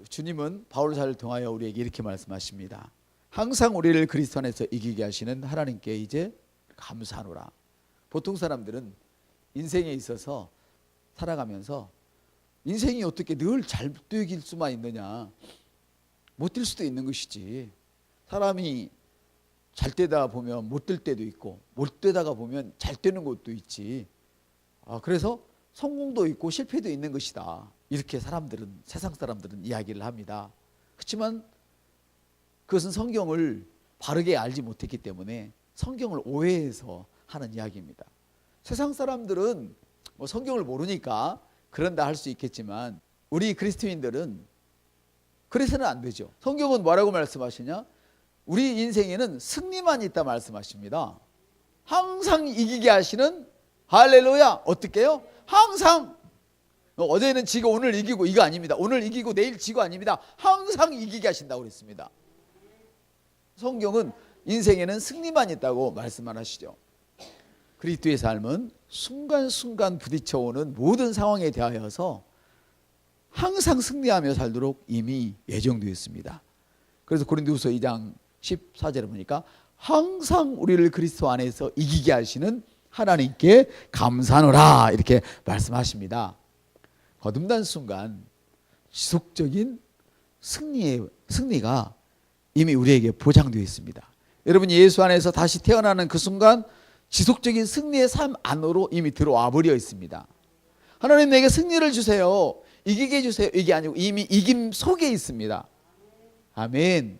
주님은 바울사를 통하여 우리에게 이렇게 말씀하십니다. 항상 우리를 그리스도 안에서 이기게 하시는 하나님께 이제 감사하노라. 보통 사람들은 인생에 있어서 살아가면서 인생이 어떻게 늘 잘 뛰길 수만 있느냐, 못 뛸 수도 있는 것이지. 사람이 잘 뛰다 보면 못 뛸 때도 있고 못 뛰다가 보면 잘 뛰는 것도 있지. 그래서 성공도 있고 실패도 있는 것이다. 이렇게 세상 사람들은 이야기를 합니다. 그렇지만 그것은 성경을 바르게 알지 못했기 때문에 성경을 오해해서 하는 이야기입니다. 세상 사람들은 뭐 성경을 모르니까 그런다 할 수 있겠지만 우리 그리스도인들은 그래서는 안 되죠. 성경은 뭐라고 말씀하시냐? 우리 인생에는 승리만 있다 말씀하십니다. 항상 이기게 하시는, 할렐루야, 어떻게 해요? 항상. 어제는 지고 오늘 이기고 이거 아닙니다. 오늘 이기고 내일 지고 아닙니다. 항상 이기게 하신다고 그랬습니다. 성경은 인생에는 승리만 있다고 말씀을 하시죠. 그리스도의 삶은 순간순간 부딪혀오는 모든 상황에 대하여서 항상 승리하며 살도록 이미 예정되어 있습니다. 그래서 고린도후서 2장 14절에 보니까 항상 우리를 그리스도 안에서 이기게 하시는 하나님께 감사하노라 이렇게 말씀하십니다. 거듭난 순간 지속적인 승리가 이미 우리에게 보장되어 있습니다. 여러분, 예수 안에서 다시 태어나는 그 순간 지속적인 승리의 삶 안으로 이미 들어와 버려 있습니다. 하나님 내게 승리를 주세요, 이기게 해주세요, 이게 아니고 이미 이김 속에 있습니다. 아멘.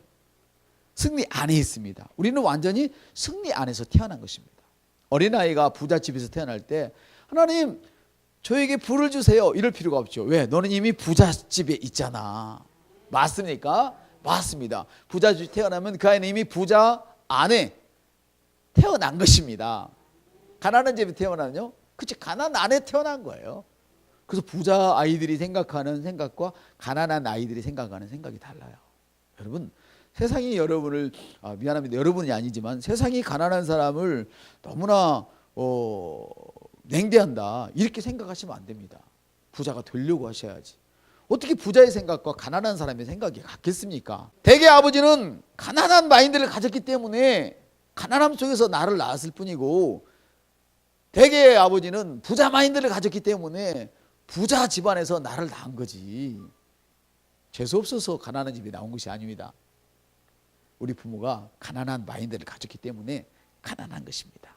승리 안에 있습니다. 우리는 완전히 승리 안에서 태어난 것입니다. 어린아이가 부잣집에서 태어날 때 하나님 저에게 부를 주세요 이럴 필요가 없죠. 왜? 너는 이미 부잣집에 있잖아. 맞습니까? 맞습니다. 부잣집에 태어나면 그 아이는 이미 부자 안에 태어난 것입니다. 가난한 집에 태어나면요, 그치, 가난 안에 태어난 거예요. 그래서 부자 아이들이 생각하는 생각과 가난한 아이들이 생각하는 생각이 달라요. 여러분, 세상이 여러분을, 미안합니다, 여러분이 아니지만 세상이 가난한 사람을 너무나 냉대한다 이렇게 생각하시면 안 됩니다. 부자가 되려고 하셔야지. 어떻게 부자의 생각과 가난한 사람의 생각이 같겠습니까? 대개 아버지는 가난한 마인드를 가졌기 때문에 가난함 속에서 나를 낳았을 뿐이고, 대개 아버지는 부자 마인드를 가졌기 때문에 부자 집안에서 나를 낳은 거지. 재수 없어서 가난한 집에 나온 것이 아닙니다. 우리 부모가 가난한 마인드를 가졌기 때문에 가난한 것입니다.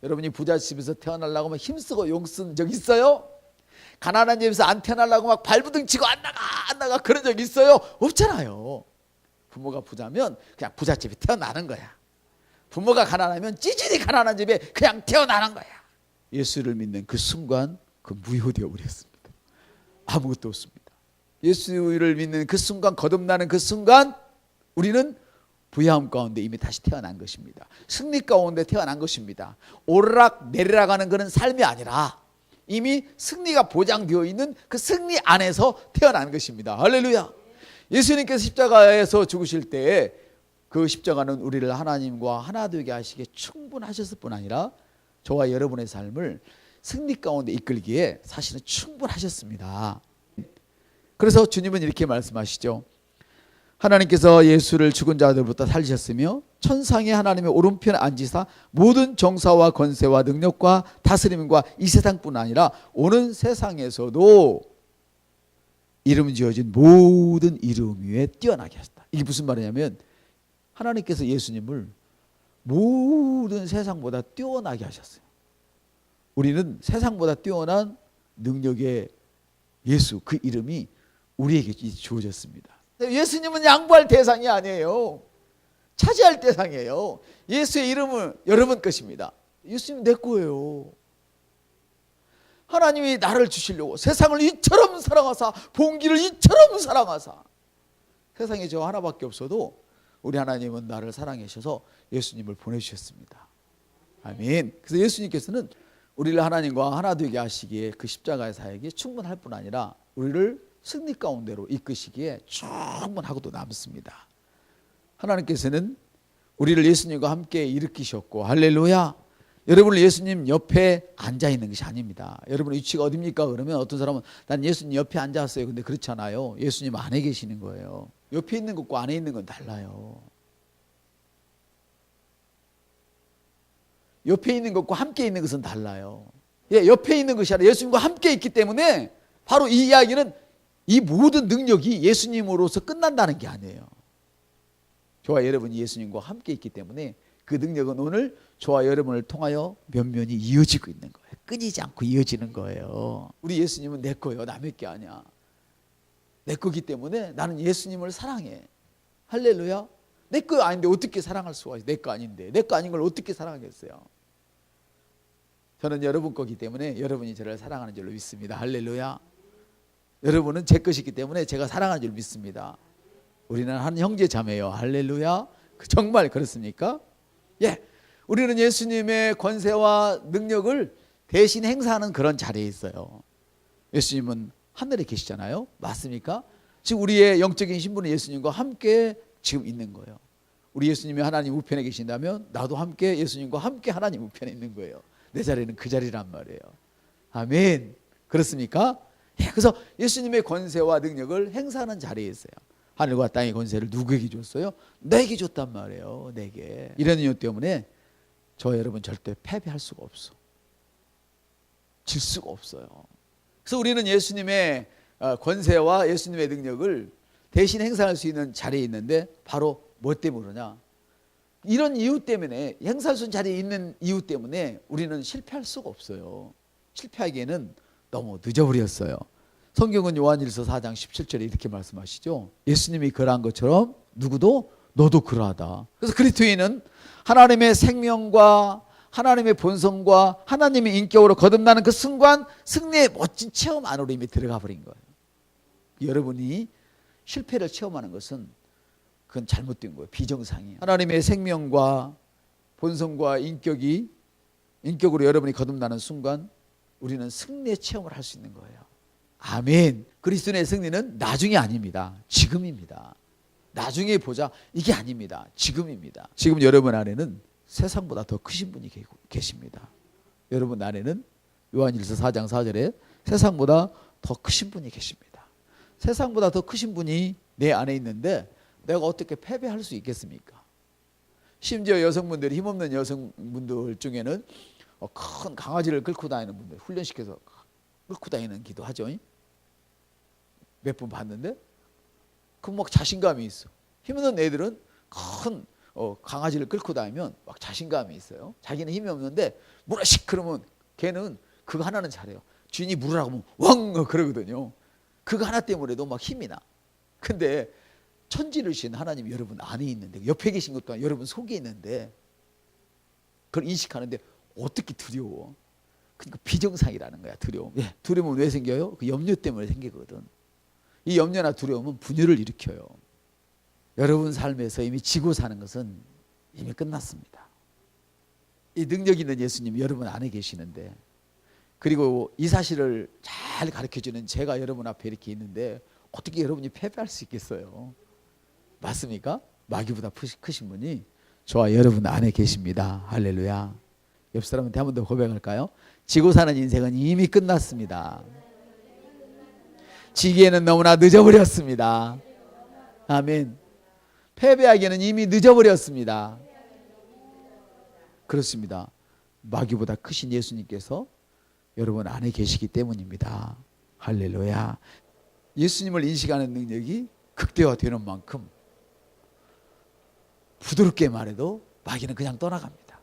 여러분이 부잣집에서 태어나려고 막 힘쓰고 용쓴 적 있어요? 가난한 집에서 안 태어나려고 막 발부둥 치고 안 나가 그런 적 있어요? 없잖아요. 부모가 부자면 그냥 부잣집에 태어나는 거야. 부모가 가난하면 찌질이 가난한 집에 그냥 태어나는 거야. 예수를 믿는 그 순간 그 무효되어 버렸습니다. 아무것도 없습니다. 예수를 믿는 그 순간, 거듭나는 그 순간 우리는 부유함 가운데 이미 다시 태어난 것입니다. 승리 가운데 태어난 것입니다. 오르락 내리락 하는 그런 삶이 아니라 이미 승리가 보장되어 있는 그 승리 안에서 태어난 것입니다. 할렐루야. 예수님께서 십자가에서 죽으실 때 그 십자가는 우리를 하나님과 하나 되게 하시기에 충분하셨을 뿐 아니라 저와 여러분의 삶을 승리 가운데 이끌기에 사실은 충분하셨습니다. 그래서 주님은 이렇게 말씀하시죠. 하나님께서 예수를 죽은 자들부터 살리셨으며 천상의 하나님의 오른편에 앉으사 모든 정사와 권세와 능력과 다스림과 이 세상뿐 아니라 오는 세상에서도 이름 지어진 모든 이름 위에 뛰어나게 하셨다. 이게 무슨 말이냐면 하나님께서 예수님을 모든 세상보다 뛰어나게 하셨어요. 우리는 세상보다 뛰어난 능력의 예수, 그 이름이 우리에게 주어졌습니다. 예수님은 양보할 대상이 아니에요. 차지할 대상이에요. 예수의 이름은 여러분 것입니다. 예수님 내 거예요. 하나님이 나를 주시려고 세상을 이처럼 사랑하사 본기를 이처럼 사랑하사, 세상에 저 하나밖에 없어도 우리 하나님은 나를 사랑해 주셔서 예수님을 보내주셨습니다. 아멘. 그래서 예수님께서는 우리를 하나님과 하나 되게 하시기에 그 십자가의 사역이 충분할 뿐 아니라 우리를 승리 가운데로 이끄시기에 충분하고도 남습니다. 하나님께서는 우리를 예수님과 함께 일으키셨고, 할렐루야, 여러분을 예수님 옆에 앉아 있는 것이 아닙니다. 여러분 위치가 어딥니까? 그러면 어떤 사람은 난 예수님 옆에 앉았어요. 근데 그렇잖아요. 예수님 안에 계시는 거예요. 옆에 있는 것과 안에 있는 건 달라요. 옆에 있는 것과 함께 있는 것은 달라요. 예, 옆에 있는 것이 아니라 예수님과 함께 있기 때문에 바로 이 이야기는 이 모든 능력이 예수님으로서 끝난다는 게 아니에요. 저와 여러분이 예수님과 함께 있기 때문에 그 능력은 오늘 저와 여러분을 통하여 면면이 이어지고 있는 거예요. 끊이지 않고 이어지는 거예요. 우리 예수님은 내 거예요. 남의 게 아니야. 내 거기 때문에 나는 예수님을 사랑해. 할렐루야. 내 거 아닌데 어떻게 사랑할 수가 있어요? 내 거 아닌데. 내 거 아닌 걸 어떻게 사랑하겠어요? 저는 여러분 거기 때문에 여러분이 저를 사랑하는 줄로 믿습니다. 할렐루야. 여러분은 제 것이기 때문에 제가 사랑하는 줄 믿습니다. 우리는 한 형제 자매요. 할렐루야. 정말 그렇습니까? 예, 우리는 예수님의 권세와 능력을 대신 행사하는 그런 자리에 있어요. 예수님은 하늘에 계시잖아요. 맞습니까? 지금 우리의 영적인 신분은 예수님과 함께 지금 있는 거예요. 우리 예수님이 하나님 우편에 계신다면 나도 함께 예수님과 함께 하나님 우편에 있는 거예요. 내 자리는 그 자리란 말이에요. 아멘. 그렇습니까? 예, 그래서 예수님의 권세와 능력을 행사하는 자리에 있어요. 하늘과 땅의 권세를 누구에게 줬어요? 내게 줬단 말이에요. 내게. 이런 이유 때문에 저 여러분 절대 패배할 수가 없어. 질 수가 없어요. 그래서 우리는 예수님의 권세와 예수님의 능력을 대신 행사할 수 있는 자리에 있는데 바로 뭐 때문에 그러냐? 이런 이유 때문에 행사할 수 있는 자리에 있는 이유 때문에 우리는 실패할 수가 없어요. 실패하기에는 너무 늦어버렸어요. 성경은 요한일서 4장 17절에 이렇게 말씀하시죠. 예수님이 그러한 것처럼 누구도 너도 그러하다. 그래서 그리스도인은 하나님의 생명과 하나님의 본성과 하나님의 인격으로 거듭나는 그 순간 승리의 멋진 체험 안으로 이미 들어가 버린 거예요. 여러분이 실패를 체험하는 것은 그건 잘못된 거예요. 비정상이에요. 하나님의 생명과 본성과 인격으로 여러분이 거듭나는 순간 우리는 승리의 체험을 할 수 있는 거예요. 아멘. 그리스도의 승리는 나중이 아닙니다. 지금입니다. 나중에 보자 이게 아닙니다. 지금입니다. 지금 여러분 안에는 세상보다 더 크신 분이 계십니다. 여러분 안에는 요한일서 4장 4절에 세상보다 더 크신 분이 계십니다. 세상보다 더 크신 분이 내 안에 있는데 내가 어떻게 패배할 수 있겠습니까? 심지어 여성분들이 힘없는 여성분들 중에는 큰 강아지를 끌고 다니는 분들 훈련시켜서 끌고 다니는 기도 하죠. 몇 분 봤는데 그 막 자신감이 있어. 힘없는 애들은 큰 강아지를 끌고 다니면 막 자신감이 있어요. 자기는 힘이 없는데 물어씩 그러면 걔는 그거 하나는 잘해요. 주인이 물으라고 하면 왕 그러거든요. 그거 하나 때문에도 막 힘이 나. 근데 천지를 신 하나님이 여러분 안에 있는데 옆에 계신 것도 아니고 여러분 속에 있는데 그걸 인식하는데 어떻게 두려워? 그러니까 비정상이라는 거야. 두려움. 예. 두려움은 왜 생겨요? 그 염려 때문에 생기거든. 이 염려나 두려움은 분열을 일으켜요. 여러분 삶에서 이미 지고 사는 것은 이미 끝났습니다. 이 능력 있는 예수님이 여러분 안에 계시는데 그리고 이 사실을 잘 가르쳐주는 제가 여러분 앞에 이렇게 있는데 어떻게 여러분이 패배할 수 있겠어요? 맞습니까? 마귀보다 크신 분이 저와 여러분 안에 계십니다. 할렐루야. 옆 사람한테 한 번 더 고백할까요? 지고 사는 인생은 이미 끝났습니다. 지기에는 너무나 늦어버렸습니다. 아멘. 패배하기에는 이미 늦어버렸습니다. 그렇습니다. 마귀보다 크신 예수님께서 여러분 안에 계시기 때문입니다. 할렐루야. 예수님을 인식하는 능력이 극대화되는 만큼 부드럽게 말해도 마귀는 그냥 떠나갑니다.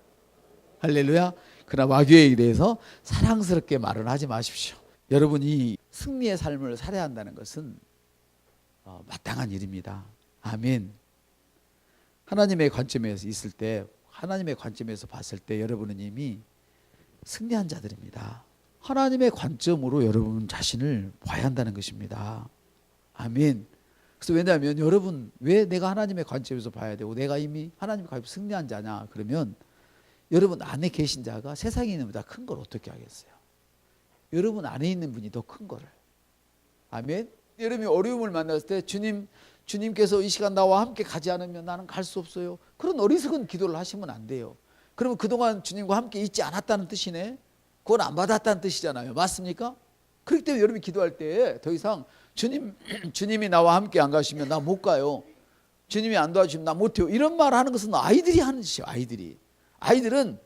할렐루야. 그러나 마귀에 대해서 사랑스럽게 말은 하지 마십시오. 여러분이 승리의 삶을 살아야 한다는 것은 마땅한 일입니다. 아멘. 하나님의 관점에서 있을 때 하나님의 관점에서 봤을 때 여러분은 이미 승리한 자들입니다. 하나님의 관점으로 여러분 자신을 봐야 한다는 것입니다. 아멘. 그래서 왜냐하면 여러분 왜 내가 하나님의 관점에서 봐야 되고 내가 이미 하나님의 관점에서 승리한 자냐 그러면 여러분 안에 계신 자가 세상에 있는 것보다 큰 걸 어떻게 하겠어요? 여러분 안에 있는 분이 더 큰 거를. 아멘. 여러분이 어려움을 만났을 때 주님께서 이 시간 나와 함께 가지 않으면 나는 갈 수 없어요. 그런 어리석은 기도를 하시면 안 돼요. 그러면 그동안 주님과 함께 있지 않았다는 뜻이네. 구원 안 받았다는 뜻이잖아요. 맞습니까? 그렇기 때문에 여러분이 기도할 때 더 이상 주님이 나와 함께 안 가시면 나 못 가요. 주님이 안 도와주시면 나 못해요. 이런 말 하는 것은 아이들이 하는 짓이에요. 아이들은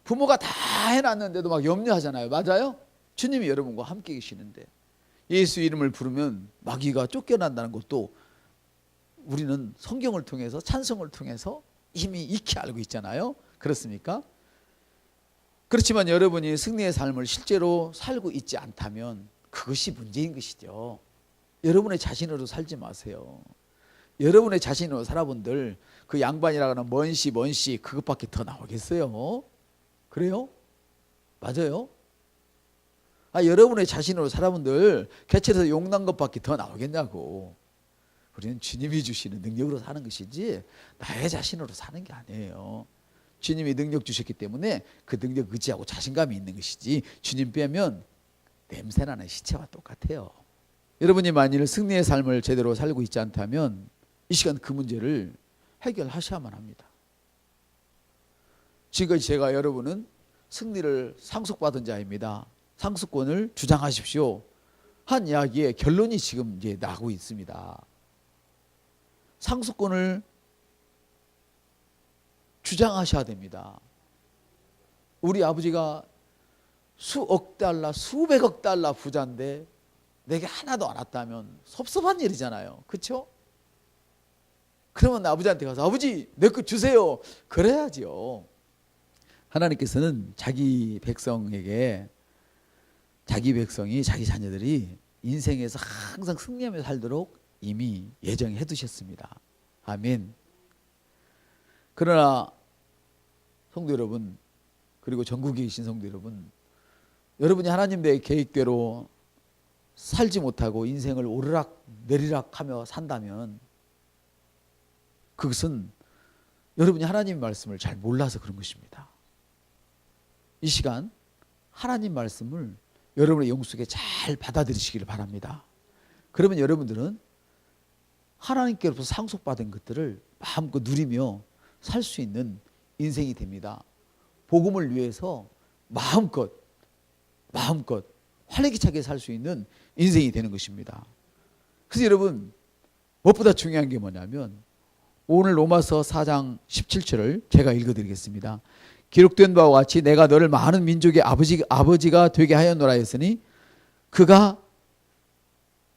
부모가 다 해놨는데도 막 염려하잖아요. 맞아요? 주님이 여러분과 함께 계시는데 예수 이름을 부르면 마귀가 쫓겨난다는 것도 우리는 성경을 통해서 찬송을 통해서 이미 익히 알고 있잖아요. 그렇습니까? 그렇지만 여러분이 승리의 삶을 실제로 살고 있지 않다면 그것이 문제인 것이죠. 여러분의 자신으로 살지 마세요. 여러분의 자신으로 살아본들 그 양반이라고는 먼시 그것밖에 더 나오겠어요? 그래요? 맞아요? 여러분의 자신으로 살아본들 개체에서 용난 것밖에 더 나오겠냐고. 우리는 주님이 주시는 능력으로 사는 것이지 나의 자신으로 사는 게 아니에요. 주님이 능력 주셨기 때문에 그 능력 의지하고 자신감이 있는 것이지 주님 빼면 냄새나는 시체와 똑같아요. 여러분이 만일 승리의 삶을 제대로 살고 있지 않다면 이 시간 그 문제를 해결하셔야만 합니다. 지금까지 제가 여러분은 승리를 상속받은 자입니다. 상속권을 주장하십시오 한 이야기의 결론이 지금 이제 나고 있습니다. 상속권을 주장하셔야 됩니다. 우리 아버지가 수억 달러, 수백억 달러 부자인데 내게 하나도 안 왔다면 섭섭한 일이잖아요. 그렇죠? 그러면 아버지한테 가서 아버지 내 거 주세요. 그래야지요. 하나님께서는 자기 백성이 자기 자녀들이 인생에서 항상 승리하며 살도록 이미 예정해 두셨습니다. 아멘. 그러나 성도 여러분, 그리고 전국에 계신 성도 여러분, 여러분이 하나님의 계획대로 살지 못하고 인생을 오르락 내리락 하며 산다면 그것은 여러분이 하나님의 말씀을 잘 몰라서 그런 것입니다. 이 시간 하나님 말씀을 여러분의 영 속에 잘 받아들이시기를 바랍니다. 그러면 여러분들은 하나님께로부터 상속받은 것들을 마음껏 누리며 살 수 있는 인생이 됩니다. 복음을 위해서 마음껏 활기차게 살 수 있는 인생이 되는 것입니다. 그래서 여러분 무엇보다 중요한 게 뭐냐면 오늘 로마서 4장 17절을 제가 읽어드리겠습니다. 기록된 바와 같이 내가 너를 많은 민족의 아버지가 되게 하였노라 했으니 그가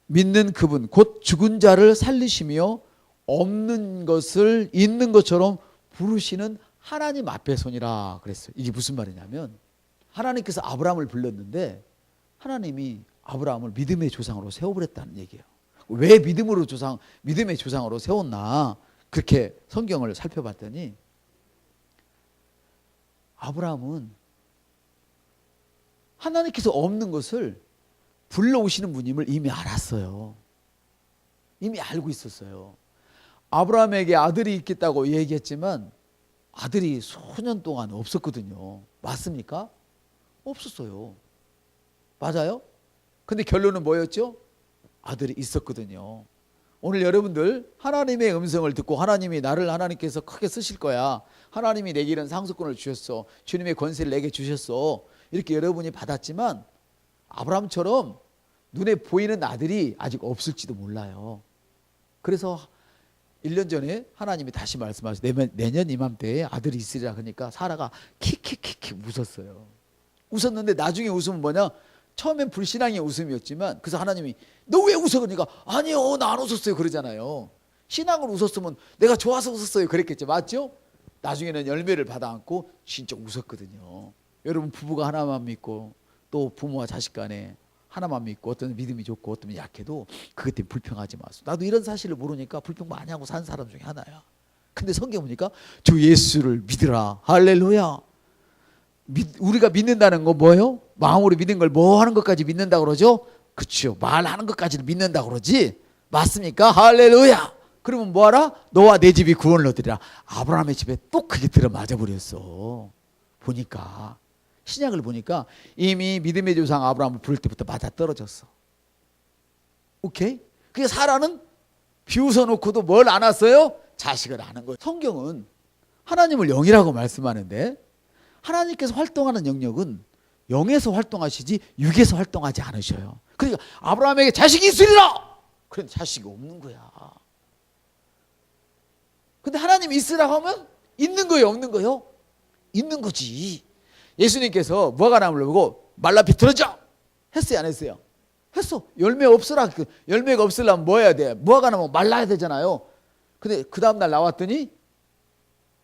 믿는 그분 곧 죽은 자를 살리시며 없는 것을 있는 것처럼 부르시는 하나님 앞에서니라 그랬어요. 이게 무슨 말이냐면 하나님께서 아브라함을 불렀는데 하나님이 아브라함을 믿음의 조상으로 세워버렸다는 얘기예요. 왜 믿음의 조상으로 세웠나 그렇게 성경을 살펴봤더니 아브라함은 하나님께서 없는 것을 불러오시는 분임을 이미 알았어요. 이미 알고 있었어요. 아브라함에게 아들이 있겠다고 얘기했지만 아들이 수년 동안 없었거든요. 맞습니까? 없었어요. 맞아요? 근데 결론은 뭐였죠? 아들이 있었거든요. 오늘 여러분들 하나님의 음성을 듣고 하나님이 나를 하나님께서 크게 쓰실 거야. 하나님이 내게 이런 상속권을 주셨어. 주님의 권세를 내게 주셨어. 이렇게 여러분이 받았지만 아브라함처럼 눈에 보이는 아들이 아직 없을지도 몰라요. 그래서 1년 전에 하나님이 다시 말씀하시고 내년 이맘때에 아들이 있으리라 하니까 사라가 킥킥킥킥 웃었어요. 웃었는데 나중에 웃음은 뭐냐? 처음엔 불신앙의 웃음이었지만 그래서 하나님이 너 왜 웃어? 그러니까 아니요 나 안 웃었어요 그러잖아요. 신앙으로 웃었으면 내가 좋아서 웃었어요 그랬겠죠. 맞죠? 나중에는 열매를 받아안고 진짜 웃었거든요. 여러분 부부가 하나만 믿고 또 부모와 자식 간에 하나만 믿고 어떤 믿음이 좋고 어떤 약해도 그것 때문에 불평하지 마세요. 나도 이런 사실을 모르니까 불평 많이 하고 산 사람 중에 하나야. 근데 성경 보니까 주 예수를 믿으라. 할렐루야. 우리가 믿는다는 거 뭐예요? 마음으로 믿는 걸 뭐 하는 것까지 믿는다고 그러죠? 그렇죠. 말하는 것까지도 믿는다고 그러지. 맞습니까? 할렐루야. 그러면 뭐하라? 너와 내 집이 구원을 얻으리라. 아브라함의 집에 또 그게 들어맞아 버렸어. 보니까 신약을 보니까 이미 믿음의 조상 아브라함을 부를 때부터 맞아 떨어졌어. 오케이? 그게 사라는 비웃어놓고도 뭘 안 왔어요? 자식을 아는 거예요. 성경은 하나님을 영이라고 말씀하는데 하나님께서 활동하는 영역은 영에서 활동하시지 육에서 활동하지 않으셔요. 그러니까 아브라함에게 자식이 있으리라. 그런데 자식이 없는 거야. 근데 하나님이 있으라고 하면 있는 거예요, 없는 거예요? 있는 거지. 예수님께서 무화과나무를 보고 말라 비틀어져 했어요, 안 했어요? 했어. 열매 없으라. 열매가 없으려면 뭐 해야 돼? 무화과나무 말라야 되잖아요. 근데 그 다음날 나왔더니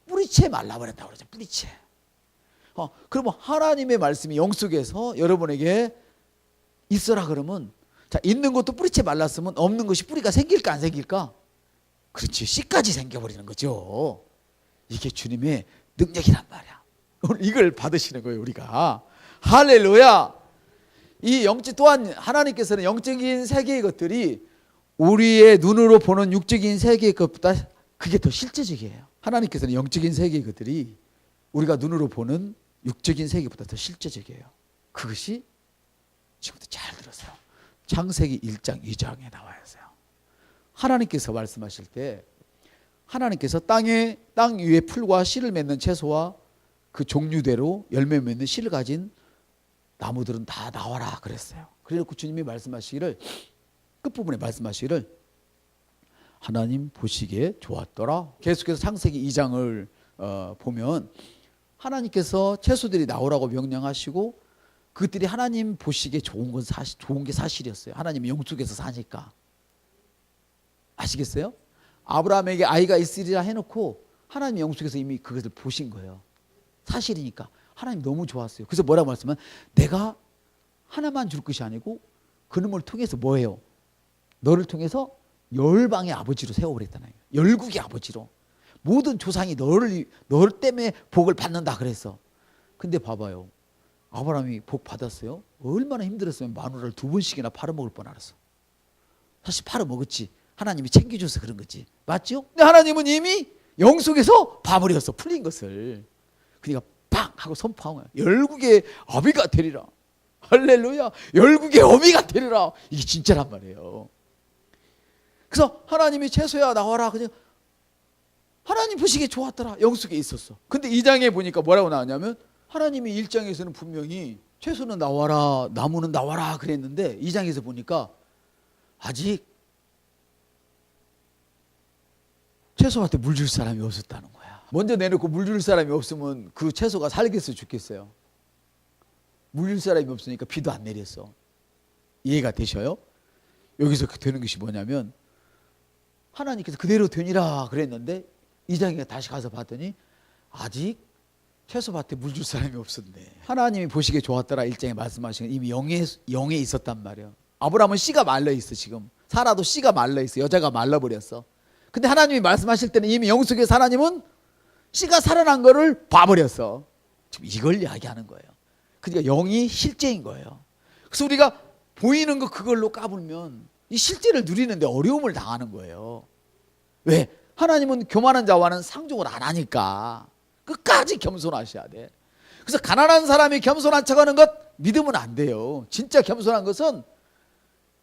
뿌리채 말라버렸다고 그러죠. 뿌리채. 그러면 하나님의 말씀이 영 속에서 여러분에게 있어라 그러면, 자, 있는 것도 뿌리채 말랐으면 없는 것이 뿌리가 생길까 안 생길까? 그렇지. 씨까지 생겨버리는 거죠. 이게 주님의 능력이란 말이야. 오늘 이걸 받으시는 거예요, 우리가. 할렐루야. 이 영적 또한 하나님께서는 영적인 세계의 것들이 우리의 눈으로 보는 육적인 세계의 것보다 그게 더 실제적이에요. 하나님께서는 영적인 세계의 것들이 우리가 눈으로 보는 육적인 세계보다 더 실제적이에요. 그것이 지금부터 잘 들으세요. 창세기 1장 2장에 나와 있어요. 하나님께서 말씀하실 때 하나님께서 땅 위에 풀과 씨를 맺는 채소와 그 종류대로 열매 맺는 씨를 가진 나무들은 다 나와라 그랬어요. 그래놓고 주님이 말씀하시기를, 끝부분에 말씀하시기를 하나님 보시기에 좋았더라. 계속해서 창세기 2장을 보면 하나님께서 채소들이 나오라고 명령하시고 그것들이 하나님 보시기에 좋은 게 사실이었어요. 하나님이 영속에서 사니까. 아시겠어요? 아브라함에게 아이가 있으리라 해놓고 하나님 영속에서 이미 그것을 보신 거예요. 사실이니까. 하나님 너무 좋았어요. 그래서 뭐라고 말씀하면 내가 하나만 줄 것이 아니고 그놈을 통해서 뭐예요? 너를 통해서 열방의 아버지로 세워버렸다는 거예요. 열국의 아버지로. 모든 조상이 너 때문에 복을 받는다 그랬어. 근데 봐봐요. 아브라함이 복 받았어요. 얼마나 힘들었으면 마누라를 2번씩이나 팔아먹을 뻔 알았어. 사실 팔아먹었지. 하나님이 챙겨줘서 그런 거지. 맞죠? 근데 하나님은 이미 영속에서 봐버렸어. 풀린 것을. 그러니까 팡 하고 선포한 거야. 열국의 어미가 되리라. 할렐루야. 열국의 어미가 되리라. 이게 진짜란 말이에요. 그래서 하나님이 채소야 나와라. 그냥 하나님 보시기에 좋았더라. 영속에 있었어. 근데 2장에 보니까 뭐라고 나왔냐면 하나님이 1장에서는 분명히 채소는 나와라, 나무는 나와라 그랬는데 2장에서 보니까 아직 채소한테 물 줄 사람이 없었다는 거야. 먼저 내놓고 물 줄 사람이 없으면 그 채소가 살겠어 죽겠어요? 물 줄 사람이 없으니까 비도 안 내렸어. 이해가 되셔요? 여기서 되는 것이 뭐냐면 하나님께서 그대로 되니라 그랬는데 2장에 다시 가서 봤더니 아직 채소밭에 물 줄 사람이 없었네. 하나님이 보시기에 좋았더라 1장에 말씀하신 건 이미 영에 있었단 말이에요. 아브라함은 씨가 말라있어. 지금 사라도 씨가 말라있어. 여자가 말라버렸어. 근데 하나님이 말씀하실 때는 이미 영속에서 하나님은 씨가 살아난 거를 봐버렸어. 지금 이걸 이야기하는 거예요. 그러니까 영이 실제인 거예요. 그래서 우리가 보이는 거 그걸로 까불면 이 실제를 누리는데 어려움을 당하는 거예요. 왜? 하나님은 교만한 자와는 상종을 안 하니까 끝까지 겸손하셔야 돼. 그래서 가난한 사람이 겸손한 척하는 것 믿으면 안 돼요. 진짜 겸손한 것은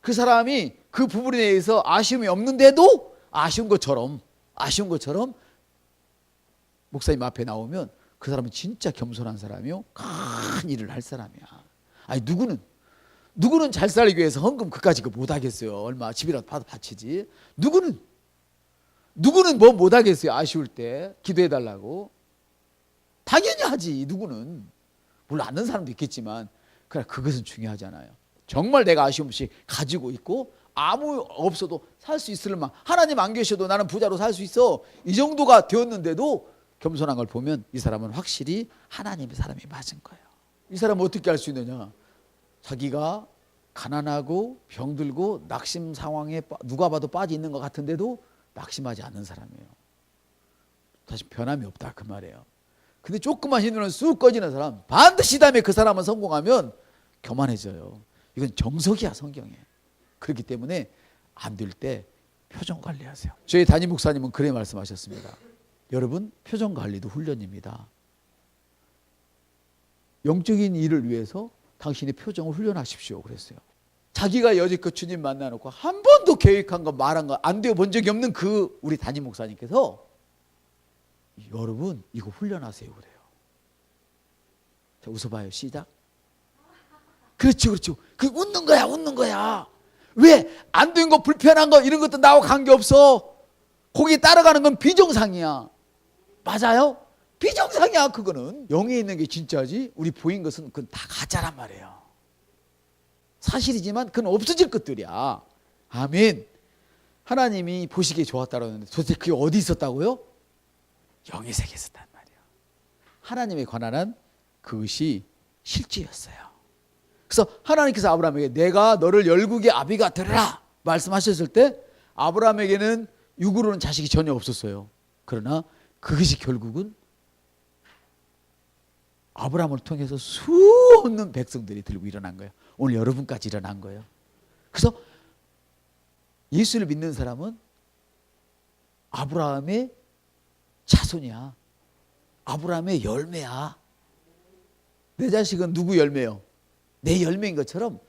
그 사람이 그 부분에 대해서 아쉬움이 없는데도 아쉬운 것처럼 목사님 앞에 나오면 그 사람은 진짜 겸손한 사람이요, 큰 일을 할 사람이야. 아니 누구는 잘 살기 위해서 헌금 그까지 못 하겠어요. 얼마 집이라도 바치지. 누구는 뭐 못 하겠어요. 아쉬울 때 기도해 달라고. 당연히 하지. 누구는. 물론 아는 사람도 있겠지만 그래, 그것은 중요하잖아요. 정말 내가 아쉬움 없이 가지고 있고 아무 없어도 살 수 있을만, 하나님 안 계셔도 나는 부자로 살 수 있어, 이 정도가 되었는데도 겸손한 걸 보면 이 사람은 확실히 하나님의 사람이 맞은 거예요. 이 사람은 어떻게 알 수 있느냐? 자기가 가난하고 병들고 낙심 상황에 누가 봐도 빠져 있는 것 같은데도 낙심하지 않는 사람이에요. 다시 변함이 없다 그 말이에요. 근데 조금만 힘들면 쑥 꺼지는 사람, 반드시 다음에 그 사람은 성공하면 교만해져요. 이건 정석이야 성경에. 그렇기 때문에 안 될 때 표정 관리하세요. 저희 담임 목사님은 그래 말씀하셨습니다. 여러분, 표정 관리도 훈련입니다. 영적인 일을 위해서 당신의 표정을 훈련하십시오 그랬어요. 자기가 여지껏 주님 만나놓고 한 번도 계획한 거 말한 거 안 되어 본 적이 없는 그 우리 담임 목사님께서 여러분 이거 훈련하세요 그래요. 자, 웃어봐요. 시작. 그렇죠, 그렇죠. 그 웃는 거야, 웃는 거야. 왜? 안 되는 거, 불편한 거 이런 것도 나하고 관계없어. 거기에 따라가는 건 비정상이야. 맞아요? 비정상이야. 그거는 영에 있는 게 진짜지. 우리 보인 것은 그건 다 가짜란 말이에요. 사실이지만 그건 없어질 것들이야. 아멘. 하나님이 보시기에 좋았다고 하는데 도대체 그게 어디 있었다고요? 영의 세계에 있었단 말이에요. 하나님에 관한 한 그것이 실제였어요. 그래서 하나님께서 아브라함에게 내가 너를 열국의 아비가 되리라 말씀하셨을 때 아브라함에게는 육으로는 자식이 전혀 없었어요. 그러나 그것이 결국은 아브라함을 통해서 수없는 백성들이 들고 일어난 거예요. 오늘 여러분까지 일어난 거예요. 그래서 예수를 믿는 사람은 아브라함의 자손이야. 아브라함의 열매야. 내 자식은 누구 열매요? 내 열매인 것처럼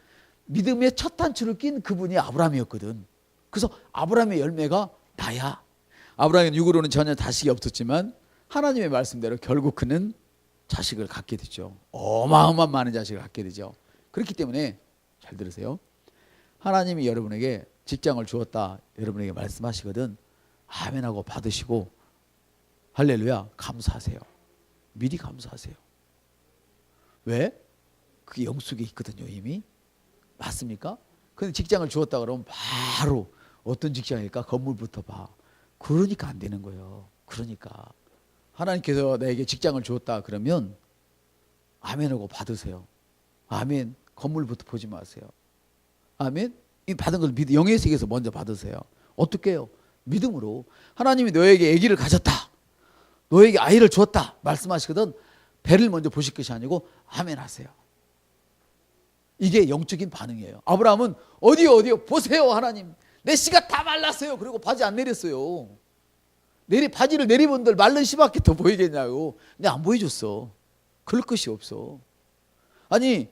믿음의 첫 단추를 낀 그분이 아브라함이었거든. 그래서 아브라함의 열매가 나야. 아브라함은 육으로는 전혀 자식이 없었지만 하나님의 말씀대로 결국 그는 자식을 갖게 되죠. 어마어마한 많은 자식을 갖게 되죠. 그렇기 때문에 잘 들으세요. 하나님이 여러분에게 직장을 주었다 여러분에게 말씀하시거든 아멘하고 받으시고 할렐루야 감사하세요. 미리 감사하세요. 왜? 그게 영속에 있거든요. 이미. 맞습니까? 근데 직장을 주었다 그러면 바로 어떤 직장일까? 건물부터 봐. 그러니까 안 되는 거예요. 그러니까 하나님께서 나에게 직장을 주었다 그러면 아멘하고 받으세요. 아멘. 건물부터 보지 마세요. 아멘. 이 받은 걸 영의 세계에서 먼저 받으세요. 어떻게 해요? 믿음으로. 하나님이 너에게 아기를 가졌다. 너에게 아이를 주었다. 말씀하시거든 배를 먼저 보실 것이 아니고 아멘 하세요. 이게 영적인 반응이에요. 아브라함은 어디요 보세요 하나님. 내 씨가 다 말랐어요. 그리고 바지 안 내렸어요. 바지를 내리본들 마른 씨밖에 더 보이겠냐고. 근데 안 보여줬어. 그럴 것이 없어. 아니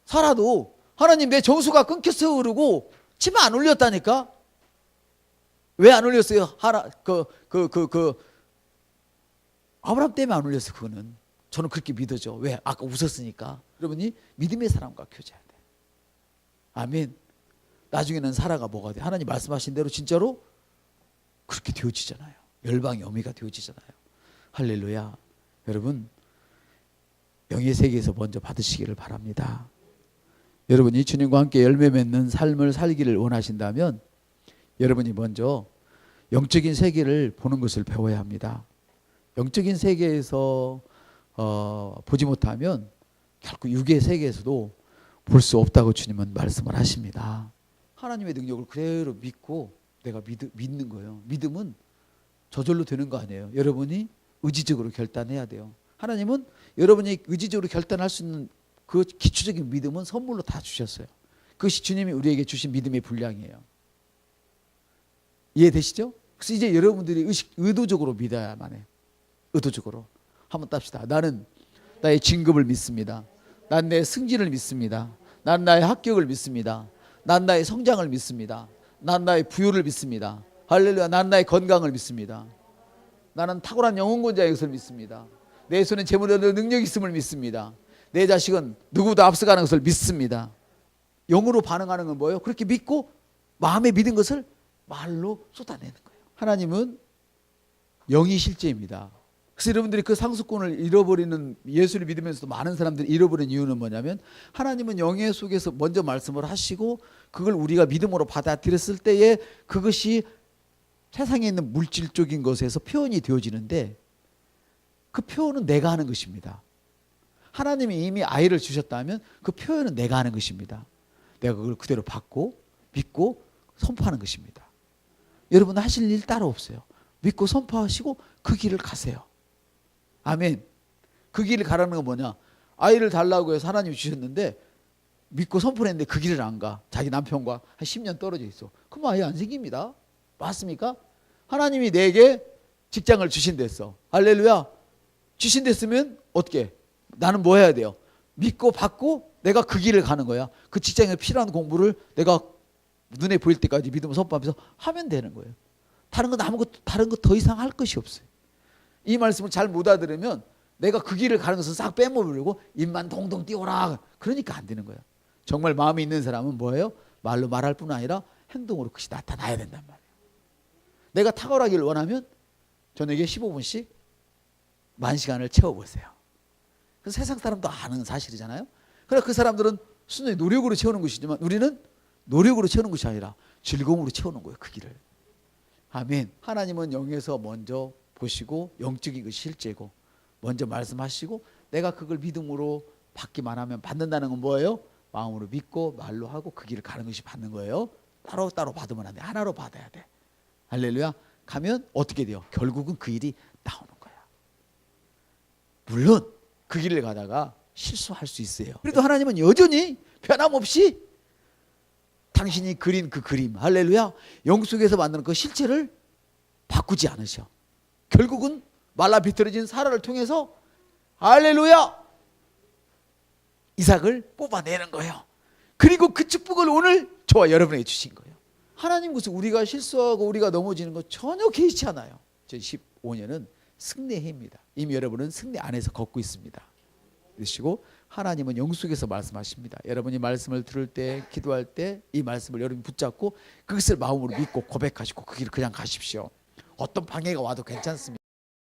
살아도 하나님 내 정수가 끊겼어 그러고 치마 안 올렸다니까. 왜 안 올렸어요? 아브라함 때문에 안 올렸어. 그거는 저는 그렇게 믿어져. 왜? 아까 웃었으니까. 여러분이 믿음의 사람과 교제해야 돼. 아멘. 나중에는 사라가 뭐가 돼? 하나님 말씀하신 대로 진짜로 그렇게 되어지잖아요. 열방의 어미가 되어지잖아요. 할렐루야. 여러분 영의 세계에서 먼저 받으시기를 바랍니다. 여러분이 주님과 함께 열매 맺는 삶을 살기를 원하신다면 여러분이 먼저 영적인 세계를 보는 것을 배워야 합니다. 영적인 세계에서 보지 못하면 결국 육의 세계에서도 볼 수 없다고 주님은 말씀을 하십니다. 하나님의 능력을 그대로 믿고 내가 믿는 거예요. 믿음은 저절로 되는 거 아니에요. 여러분이 의지적으로 결단해야 돼요. 하나님은 여러분이 의지적으로 결단할 수 있는 그 기초적인 믿음은 선물로 다 주셨어요. 그것이 주님이 우리에게 주신 믿음의 분량이에요. 이해되시죠? 그래서 이제 여러분들이 의도적으로 믿어야만 해요. 의도적으로. 한번 땁시다. 나는 나의 진급을 믿습니다. 난 내 승진을 믿습니다. 난 나의 합격을 믿습니다. 난 나의 성장을 믿습니다. 난 나의 부유를 믿습니다. 할렐루야. 난 나의 건강을 믿습니다. 나는 탁월한 영혼권자의 것을 믿습니다. 내 손에 재물에 능력이 있음을 믿습니다. 내 자식은 누구보다 앞서가는 것을 믿습니다. 영으로 반응하는 건 뭐예요? 그렇게 믿고 마음에 믿은 것을 말로 쏟아내는 거예요. 하나님은 영이 실제입니다. 그래서 여러분들이 그 상속권을 잃어버리는, 예수를 믿으면서도 많은 사람들이 잃어버린 이유는 뭐냐면 하나님은 영의 속에서 먼저 말씀을 하시고 그걸 우리가 믿음으로 받아들였을 때에 그것이 세상에 있는 물질적인 것에서 표현이 되어지는데 그 표현은 내가 하는 것입니다. 하나님이 이미 아이를 주셨다면 그 표현은 내가 하는 것입니다. 내가 그걸 그대로 받고 믿고 선포하는 것입니다. 여러분 하실 일 따로 없어요. 믿고 선포하시고 그 길을 가세요. 아멘. 그 길을 가라는 건 뭐냐? 아이를 달라고 해서 하나님이 주셨는데 믿고 선포를 했는데 그 길을 안 가. 자기 남편과 한 10년 떨어져 있어. 그럼 아예 안 생깁니다. 맞습니까? 하나님이 내게 직장을 주신댔어. 할렐루야. 주신댔으면 어떻게? 나는 뭐 해야 돼요? 믿고 받고 내가 그 길을 가는 거야. 그 직장에 필요한 공부를 내가 눈에 보일 때까지 믿음을 선포하면서 하면 되는 거예요. 다른 건 아무것도 다른 거 더 이상 할 것이 없어요. 이 말씀을 잘 못 알아들으면 내가 그 길을 가는 것은 싹 빼먹으려고 입만 동동 띄워라. 그러니까 안 되는 거예요. 정말 마음이 있는 사람은 뭐예요? 말로 말할 뿐 아니라 행동으로 그것이 나타나야 된단 말이에요. 내가 탁월하기를 원하면 저녁에 15분씩 10,000시간을 채워보세요. 그 세상 사람도 아는 사실이잖아요. 그러나 그 사람들은 순전히 노력으로 채우는 것이지만 우리는 노력으로 채우는 것이 아니라 즐거움으로 채우는 거예요. 그 길을. 아멘. 하나님은 영에서 먼저 보시고 영적인 것이 실제고 먼저 말씀하시고 내가 그걸 믿음으로 받기만 하면 받는다는 건 뭐예요? 마음으로 믿고 말로 하고 그 길을 가는 것이 받는 거예요. 따로따로 받으면 안 돼. 하나로 받아야 돼. 할렐루야. 가면 어떻게 돼요? 결국은 그 일이 나오는 거야. 물론 그 길을 가다가 실수할 수 있어요. 그래도 하나님은 여전히 변함없이 당신이 그린 그 그림, 할렐루야, 영 속에서 만드는 그 실체를 바꾸지 않으셔. 결국은 말라 비틀어진 사라를 통해서 할렐루야 이삭을 뽑아내는 거예요. 그리고 그 축복을 오늘 저와 여러분에게 주신 거예요. 하나님 것은 우리가 실수하고 우리가 넘어지는 거 전혀 개의치 않아요. 2015년은 승리의 해입니다. 이미 여러분은 승리 안에서 걷고 있습니다. 그러시고 하나님은 영 속에서 말씀하십니다. 여러분이 말씀을 들을 때, 기도할 때 이 말씀을 여러분이 붙잡고 그것을 마음으로 믿고 고백하시고 그 길을 그냥 가십시오. 어떤 방해가 와도 괜찮습니다.